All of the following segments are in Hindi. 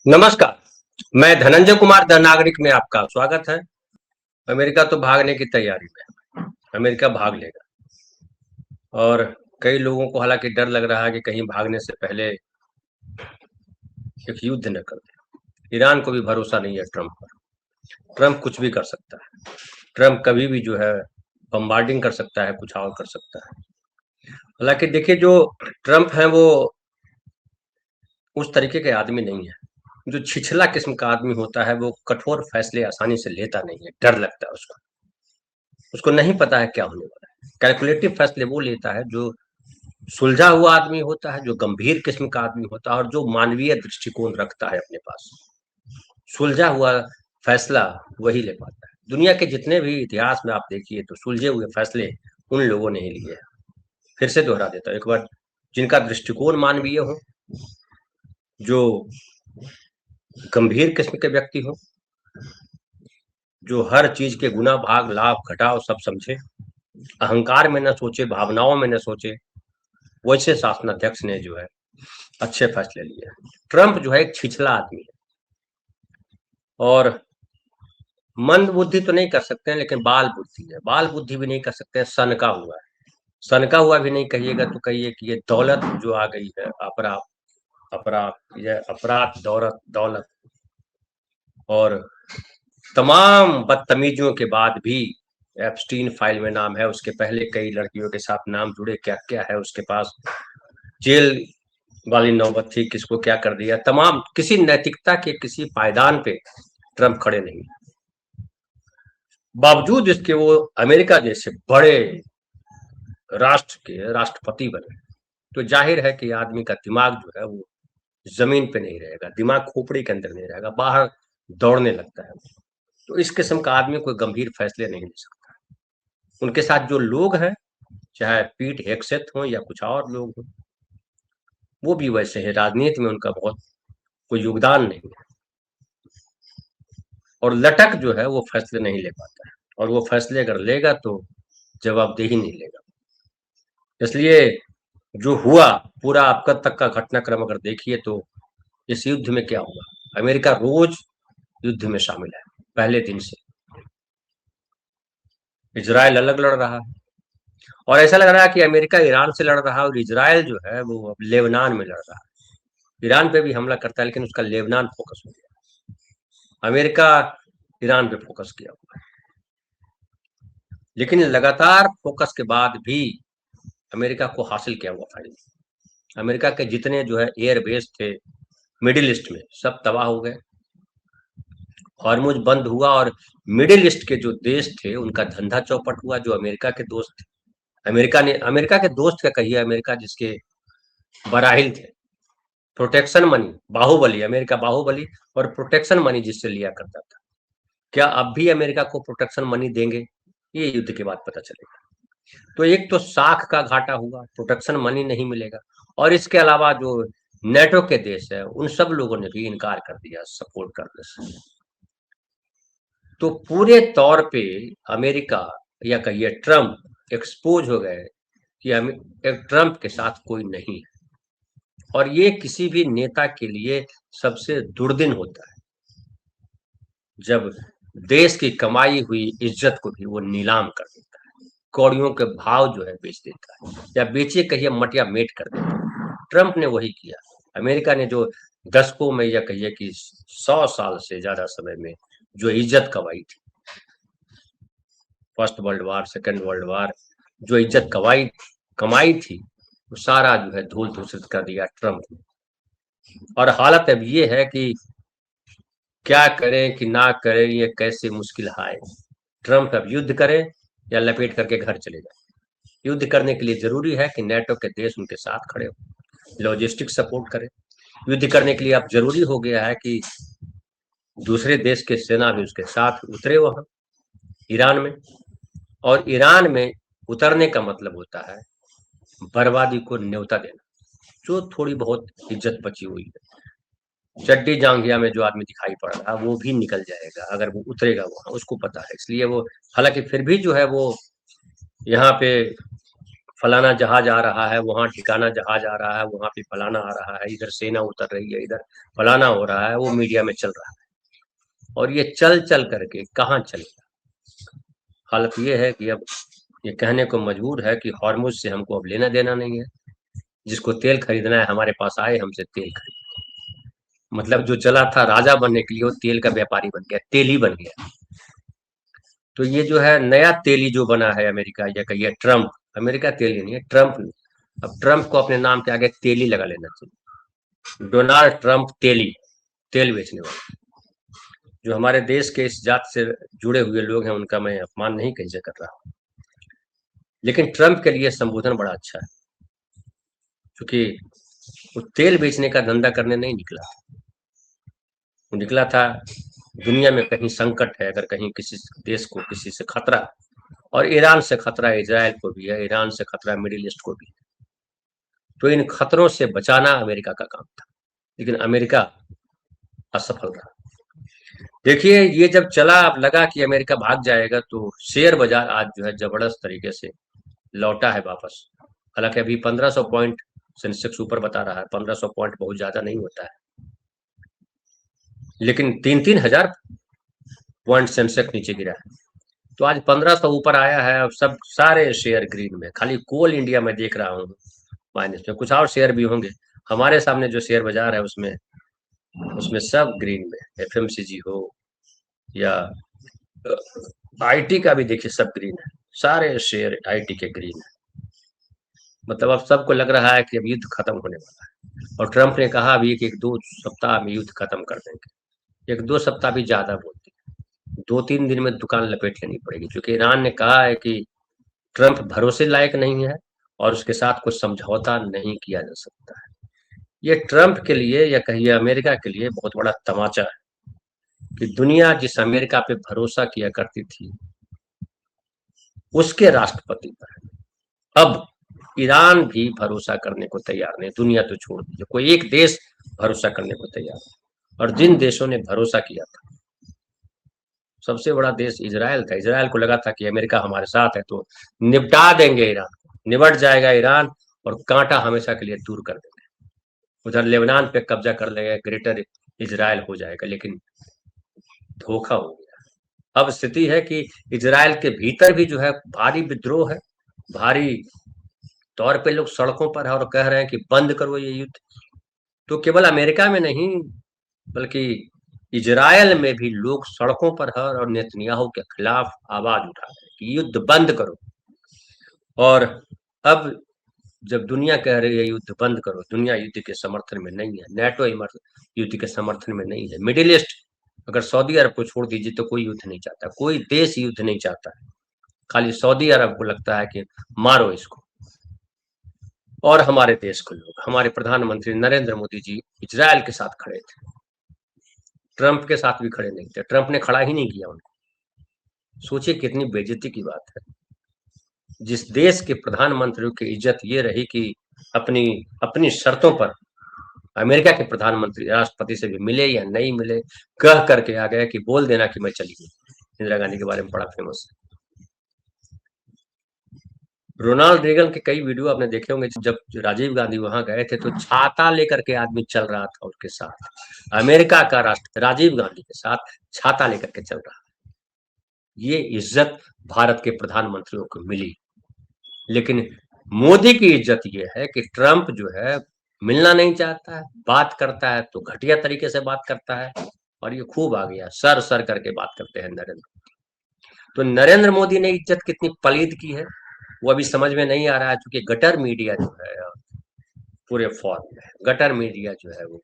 नमस्कार, मैं धनंजय कुमार द नागरिक में आपका स्वागत है। अमेरिका तो भागने की तैयारी में है। अमेरिका भाग लेगा और कई लोगों को हालांकि डर लग रहा है कि कहीं भागने से पहले एक युद्ध न कर दे। ईरान को भी भरोसा नहीं है ट्रंप पर। ट्रंप कुछ भी कर सकता है। ट्रंप कभी भी जो है बम्बार्डिंग कर सकता है, कुछ और कर सकता है। हालांकि देखिए, जो ट्रंप है वो उस तरीके के आदमी नहीं है। जो छिछला किस्म का आदमी होता है वो कठोर फैसले आसानी से लेता नहीं है, डर लगता है उसको। उसको नहीं पता है क्या होने वाला है। कैलकुलेटिव फैसले वो लेता है जो सुलझा हुआ आदमी होता है, जो गंभीर किस्म का आदमी होता है और जो मानवीय दृष्टिकोण रखता है अपने पास। सुलझा हुआ फैसला वही ले पाता है। दुनिया के जितने भी इतिहास में आप देखिए तो सुलझे हुए फैसले उन लोगों ने ही लिए हैं। फिर से दोहरा देता हूँ एक बार, जिनका दृष्टिकोण मानवीय हो, जो गंभीर किस्म के व्यक्ति हो, जो हर चीज के गुना भाग लाभ घटाव सब समझे, अहंकार में न सोचे, भावनाओं में न सोचे, वैसे शासनाध्यक्ष ने जो है अच्छे फैसले लिए। ट्रंप जो है एक छिछला आदमी है और मंद बुद्धि तो नहीं कर सकते हैं, लेकिन बाल बुद्धि है। बाल बुद्धि भी नहीं कर सकते हैं, सनका हुआ है। सनका हुआ भी नहीं कहिएगा तो कहिए कि ये दौलत जो आ गई है, अपराध अपराध, ये अपराध, दौलत दौलत और तमाम बदतमीजियों के बाद भी एप्स्टीन फाइल में नाम है, उसके पहले कई लड़कियों के साथ नाम जुड़े, क्या क्या है उसके पास, जेल वाली नौबत थी, किसको क्या कर दिया, तमाम किसी नैतिकता के किसी पायदान पे ट्रंप खड़े नहीं। बावजूद इसके वो अमेरिका जैसे बड़े राष्ट्र के राष्ट्रपति बने। तो जाहिर है कि आदमी का दिमाग जो है वो जमीन पे नहीं रहेगा, दिमाग खोपड़ी के अंदर नहीं रहेगा, बाहर दौड़ने लगता है। तो इस किस्म का आदमी कोई गंभीर फैसले नहीं ले सकता। उनके साथ जो लोग हैं, चाहे पीट हेगसेथ हो या कुछ और लोग हो, वो भी वैसे है। राजनीति में उनका बहुत कोई योगदान नहीं है और लटक जो है वो फैसले नहीं ले पाता है, और वो फैसले अगर लेगा तो जवाबदेही नहीं लेगा। इसलिए जो हुआ पूरा अब तक का घटनाक्रम अगर देखिए तो इस युद्ध में क्या हुआ, अमेरिका रोज युद्ध में शामिल है पहले दिन से। इजराइल अलग लड़ रहा है और ऐसा लग रहा है कि अमेरिका ईरान से लड़ रहा है और इजराइल जो है वो अब लेबनान में लड़ रहा है। ईरान पे भी हमला करता है लेकिन उसका लेबनान फोकस हो गया। अमेरिका ईरान पे फोकस किया हुआ है, लेकिन लगातार फोकस के बाद भी अमेरिका को हासिल किया हुआ फायदा। अमेरिका के जितने जो है एयर बेस थे मिडिल ईस्ट में सब तबाह हो गए, हॉर्मुज बंद हुआ और मिडिल ईस्ट के जो देश थे उनका धंधा चौपट हुआ। जो अमेरिका के दोस्त थे, अमेरिका के दोस्त क्या कहिए, अमेरिका जिसके बराहिल थे, protection money, Bahubali, America Bahubali और प्रोटेक्शन मनी जिससे लिया करता था, क्या अब भी अमेरिका को प्रोटेक्शन मनी देंगे, ये युद्ध के बाद पता चलेगा। तो एक तो साख का घाटा हुआ, प्रोटेक्शन मनी नहीं मिलेगा, और इसके अलावा जो नेटो के देश है उन सब लोगों ने भी इनकार कर दिया सपोर्ट करने से। तो पूरे तौर पे अमेरिका या कहिए ट्रंप एक्सपोज हो गए कि एक ट्रंप के साथ कोई नहीं है, और ये किसी भी नेता के लिए सबसे दुर्दिन होता है जब देश की कमाई हुई इज्जत को भी वो नीलाम कर देता है, कौड़ियों के भाव जो है बेच देता है, या बेचिए कहिए मटिया मेट कर देता है। ट्रंप ने वही किया। अमेरिका ने जो दशकों में या कहिए कि 100 साल से ज्यादा समय में जो इज्जत कमाई थी, first world war, second world war, जो इज्जत कमाई थी वो सारा जो है धूल धूसरित कर दिया ट्रंप ने। और हालत अब ये है कि क्या करें कि ना करें, ये कैसे मुश्किल है। ट्रंप अब युद्ध करे या लपेट करके घर चले जाए। युद्ध करने के लिए जरूरी है कि नेटो के देश उनके साथ खड़े हो, लॉजिस्टिक सपोर्ट करें। युद्ध करने के लिए अब जरूरी हो गया है कि दूसरे देश के सेना भी उसके साथ उतरे वहां ईरान में, और ईरान में उतरने का मतलब होता है बर्बादी को न्योता देना। जो थोड़ी बहुत इज्जत बची हुई है, चड्डी जांघिया में जो आदमी दिखाई पड़ रहा है वो भी निकल जाएगा अगर वो उतरेगा वहां, उसको पता है। इसलिए वो हालांकि फिर भी जो है वो यहाँ पे फलाना जहाज आ रहा है, वहां ठिकाना जहाज आ रहा है, वहां पे फलाना आ रहा है, इधर सेना उतर रही है, इधर फलाना हो रहा है, वो मीडिया में चल रहा है। और ये चल चल करके कहाँ चलेगा। हालत ये है कि अब ये कहने को मजबूर है कि हॉर्मुज से हमको अब लेना देना नहीं है। जिसको तेल खरीदना है हमारे पास आए, हमसे तेल खरीद। मतलब जो चला था राजा बनने के लिए, वो तेल का व्यापारी बन गया, तेली बन गया। तो ये जो है नया तेली जो बना है अमेरिका, या कहिए ट्रम्प, अमेरिका तेली नहीं है, ट्रम्प। अब ट्रम्प को अपने नाम के आगे तेली लगा लेना चाहिए। डोनाल्ड ट्रम्प तेली, तेल बेचने वाला। जो हमारे देश के इस जात से जुड़े हुए लोग हैं, उनका मैं अपमान नहीं कहीं से कर रहा हूँ, लेकिन ट्रम्प के लिए संबोधन बड़ा अच्छा है, क्योंकि वो तेल बेचने का धंधा करने नहीं निकला। वो निकला था दुनिया में कहीं संकट है, अगर कहीं किसी देश को किसी से खतरा, और ईरान से खतरा इजराइल को भी है, ईरान से खतरा मिडिल ईस्ट को भी है, तो इन खतरों से बचाना अमेरिका का काम था, लेकिन अमेरिका असफल रहा। देखिए ये जब चला, अब लगा कि अमेरिका भाग जाएगा, तो शेयर बाजार आज जो है जबरदस्त तरीके से लौटा है वापस। हालांकि अभी 1500 पॉइंट सेंसेक्स ऊपर बता रहा है, 1500 पॉइंट बहुत ज्यादा नहीं होता है, लेकिन 3-3 हजार पॉइंट सेंसेक्स नीचे गिरा है। तो आज 1500 ऊपर आया है। अब सब सारे शेयर ग्रीन में, खाली कोल इंडिया में देख रहा हूँ माइनस में, कुछ और शेयर भी होंगे। हमारे सामने जो शेयर बाजार है उसमें उसमें सब ग्रीन में, एफएमसीजी हो या आईटी का भी देखिए सब ग्रीन है, सारे शेयर आईटी के ग्रीन है। मतलब अब सबको लग रहा है कि अब युद्ध खत्म होने वाला है, और ट्रम्प ने कहा अभी कि 1-2 सप्ताह में युद्ध खत्म कर देंगे। 1-2 सप्ताह भी ज्यादा बोलती है, 2-3 दिन में दुकान लपेट लेनी पड़ेगी, क्योंकि ईरान ने कहा है कि ट्रम्प भरोसे लायक नहीं है और उसके साथ कुछ समझौता नहीं किया जा सकता है। ये ट्रम्प के लिए या कहिए अमेरिका के लिए बहुत बड़ा तमाचा है कि दुनिया जिस अमेरिका पे भरोसा किया करती थी, उसके राष्ट्रपति पर अब ईरान भी भरोसा करने को तैयार नहीं। दुनिया तो छोड़ दीजिए, कोई एक देश भरोसा करने को तैयार नहीं। और जिन देशों ने भरोसा किया था, सबसे बड़ा देश इजराइल था। इजराइल को लगा था कि अमेरिका हमारे साथ है तो निपटा देंगे ईरान को, निपट जाएगा ईरान और कांटा हमेशा के लिए दूर कर देंगे। उधर लेबनान पे कब्जा कर लेंगे, ग्रेटर इजराइल हो जाएगा, लेकिन धोखा हो गया। अब स्थिति है कि इजराइल के भीतर भी जो है भारी विद्रोह है, भारी तौर पे लोग सड़कों पर है और कह रहे हैं कि बंद करो ये युद्ध। तो केवल अमेरिका में नहीं, बल्कि इजराइल में भी लोग सड़कों पर है और नेतन्याहू के खिलाफ आवाज उठा रहे हैं कि युद्ध बंद करो। और अब जब दुनिया कह रही है युद्ध बंद करो, दुनिया युद्ध के समर्थन में नहीं है, नेटो युद्ध के समर्थन में नहीं है, मिडिल ईस्ट अगर सऊदी अरब को छोड़ दीजिए तो कोई युद्ध नहीं चाहता, कोई देश युद्ध नहीं चाहता है। खाली सऊदी अरब को लगता है कि मारो इसको। और हमारे देश के लोग, हमारे प्रधानमंत्री नरेंद्र मोदी जी इजराइल के साथ खड़े थे, ट्रंप के साथ भी खड़े नहीं थे, ट्रंप ने खड़ा ही नहीं किया उनको। सोचिए कितनी बेइज्जती की बात है। जिस देश के प्रधानमंत्रियों की इज्जत ये रही कि अपनी अपनी शर्तों पर अमेरिका के प्रधानमंत्री राष्ट्रपति से भी मिले या नहीं मिले, कह करके आ गया कि बोल देना कि मैं चली गई। इंदिरा गांधी के बारे में बड़ा फेमस है। रोनाल्ड रेगन के कई वीडियो आपने देखे होंगे, जब राजीव गांधी वहां गए थे तो छाता लेकर के आदमी चल रहा था उसके साथ। अमेरिका का राष्ट्र राजीव गांधी के साथ छाता लेकर के चल रहा। ये इज्जत भारत के प्रधानमंत्रियों को मिली। लेकिन मोदी की इज्जत ये है कि ट्रंप जो है मिलना नहीं चाहता है, बात करता है तो घटिया तरीके से बात करता है, और ये खूब आ गया सर सर करके बात करते हैं नरेंद्र। तो नरेंद्र मोदी ने इज्जत कितनी पलीद की है वो अभी समझ में नहीं आ रहा है, क्योंकि गटर मीडिया जो है पूरे फॉर्म में है। गटर मीडिया जो है वो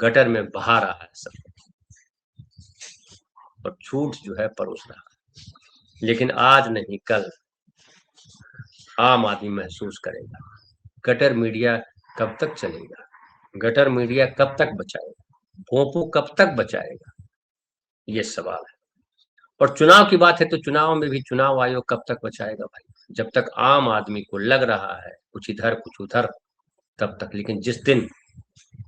गटर में बहा रहा है सब, और झूठ जो है परोस रहा है। लेकिन आज नहीं कल आम आदमी महसूस करेगा। गटर मीडिया कब तक चलेगा, गटर मीडिया कब तक बचाएगा, भोंपू कब तक बचाएगा, ये सवाल है। और चुनाव की बात है तो चुनाव में भी चुनाव आयोग कब तक बचाएगा भाई, जब तक आम आदमी को लग रहा है कुछ इधर कुछ उधर तब तक। लेकिन जिस दिन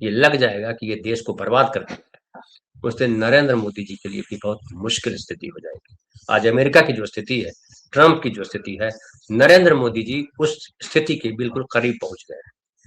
ये लग जाएगा कि ये देश को बर्बाद कर देगा, उस दिन नरेंद्र मोदी जी के लिए भी बहुत मुश्किल स्थिति हो जाएगी। आज अमेरिका की जो स्थिति है, ट्रंप की जो स्थिति है, नरेंद्र मोदी जी उस स्थिति के बिल्कुल करीब पहुंच गए हैं।